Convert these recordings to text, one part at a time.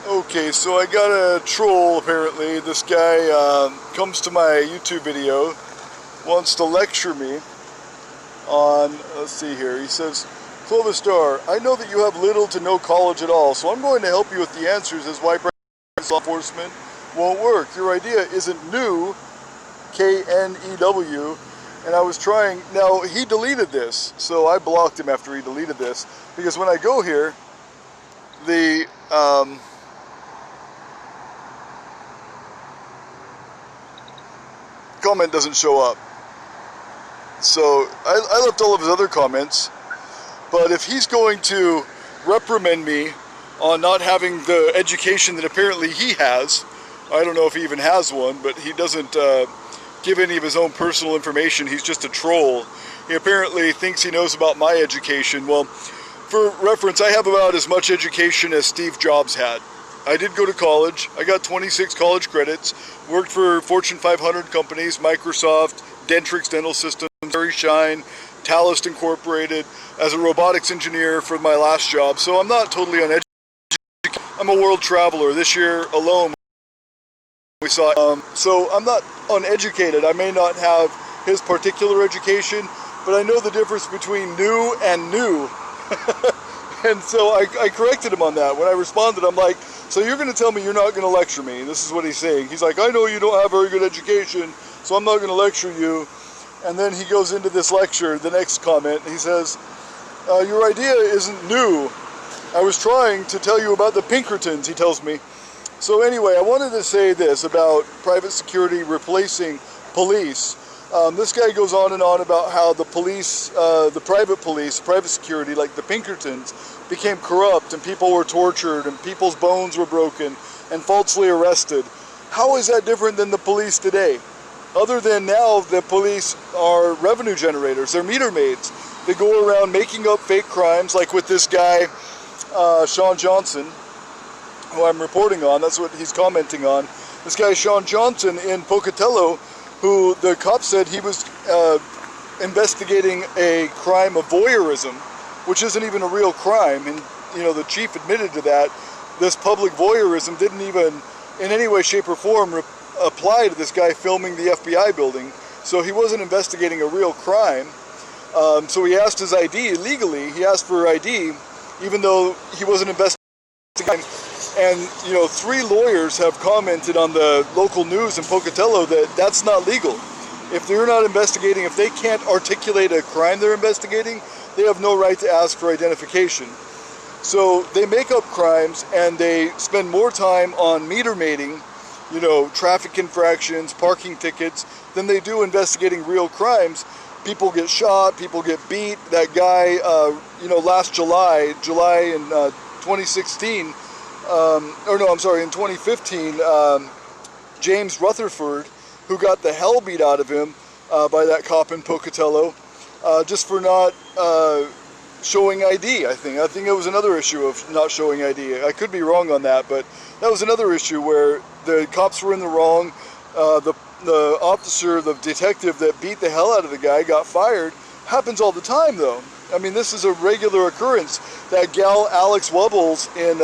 Okay, so I got a troll apparently. This guy comes to my YouTube video, wants to lecture me on, let's see here, he says, Clovis Star, I know that you have little to no college at all, so I'm going to help you with the answers as why law enforcement won't work. Your idea isn't new, K-N-E-W, and I was trying, now he deleted this, so I blocked him after he deleted this, because when I go here, the, comment doesn't show up. So I left all of his other comments, but if he's going to reprimand me on not having the education that apparently he has, I don't know if he even has one, but he doesn't give any of his own personal information. He's just a troll. He apparently thinks he knows about my education. Well, for reference, I have about as much education as Steve Jobs had. I did go to college. I got 26 college credits, worked for Fortune 500 companies, Microsoft, Dentrix Dental Systems, Harry Schein, Talist Incorporated, as a robotics engineer for my last job. So I'm not totally uneducated. I'm a world traveler. This year alone, we saw, so I'm not uneducated. I may not have his particular education, but I know the difference between new and new. And so I corrected him on that. When I responded, I'm like, so you're going to tell me you're not going to lecture me? And this is what he's saying. He's like, I know you don't have very good education, so I'm not going to lecture you. And then he goes into this lecture, the next comment, he says, your idea isn't new. I was trying to tell you about the Pinkertons, he tells me. So anyway, I wanted to say this about private security replacing police. This guy goes on and on about how the police, private security, like the Pinkertons, became corrupt and people were tortured and people's bones were broken and falsely arrested. How is that different than the police today? Other than now, the police are revenue generators, they're meter maids. They go around making up fake crimes, like with this guy, Sean Johnson, who I'm reporting on, that's what he's commenting on. This guy, Sean Johnson in Pocatello, who the cop said he was investigating a crime of voyeurism, which isn't even a real crime, and you know the chief admitted to that. This public voyeurism didn't even in any way, shape, or form apply to this guy filming the FBI building, so he wasn't investigating a real crime. So he asked his ID legally. He asked for ID, even though he wasn't investigating. And you know, 3 lawyers have commented on the local news in Pocatello that that's not legal. If they're not investigating, if they can't articulate a crime they're investigating, they have no right to ask for identification. So they make up crimes and they spend more time on meter mating, you know, traffic infractions, parking tickets, than they do investigating real crimes. People get shot, people get beat. That guy, you know, last July in 2016, in 2015, James Rutherford, who got the hell beat out of him by that cop in Pocatello, just for not showing ID, I think. I think it was another issue of not showing ID. I could be wrong on that, but that was another issue where the cops were in the wrong. The officer, the detective that beat the hell out of the guy got fired. Happens all the time, though. I mean, this is a regular occurrence. That gal, Alex Wubbles, in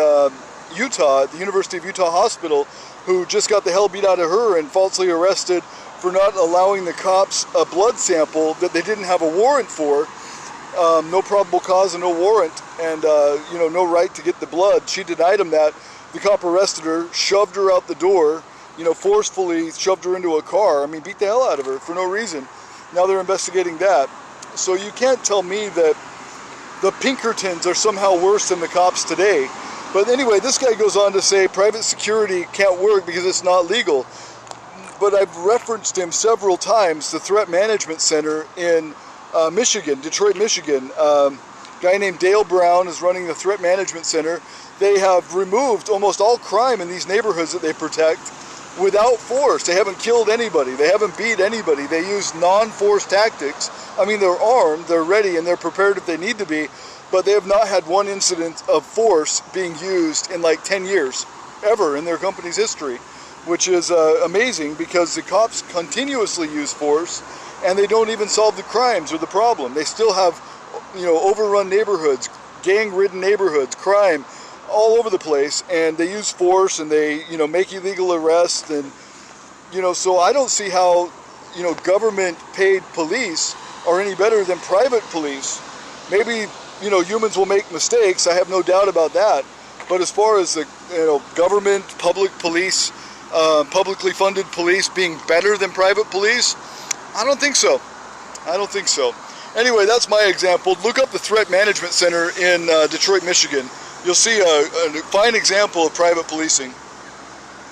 Utah, at the University of Utah Hospital, who just got the hell beat out of her and falsely arrested for not allowing the cops a blood sample that they didn't have a warrant for. No probable cause and no warrant, and you know, no right to get the blood. She denied him that. The cop arrested her, shoved her out the door, you know, forcefully shoved her into a car. I mean, beat the hell out of her for no reason. Now they're investigating that. So you can't tell me that the Pinkertons are somehow worse than the cops today. But anyway, this guy goes on to say private security can't work because it's not legal. But I've referenced him several times, the Threat Management Center in Michigan, Detroit, Michigan. A guy named Dale Brown is running the Threat Management Center. They have removed almost all crime in these neighborhoods that they protect without force. They haven't killed anybody. They haven't beat anybody. They use non-force tactics. I mean, they're armed, they're ready, and they're prepared if they need to be, but they have not had one incident of force being used in like 10 years, ever in their company's history, which is amazing because the cops continuously use force and they don't even solve the crimes or the problem. They still have, you know, overrun neighborhoods, gang-ridden neighborhoods, crime, all over the place, and they use force, and they, you know, make illegal arrests, and, you know, so I don't see how, you know, government paid police are any better than private police. Maybe, you know, humans will make mistakes, I have no doubt about that, but as far as the, you know, government, public police, publicly funded police being better than private police, I don't think so. I don't think so. Anyway, that's my example. Look up the Threat Management Center in Detroit, Michigan. You'll see a fine example of private policing.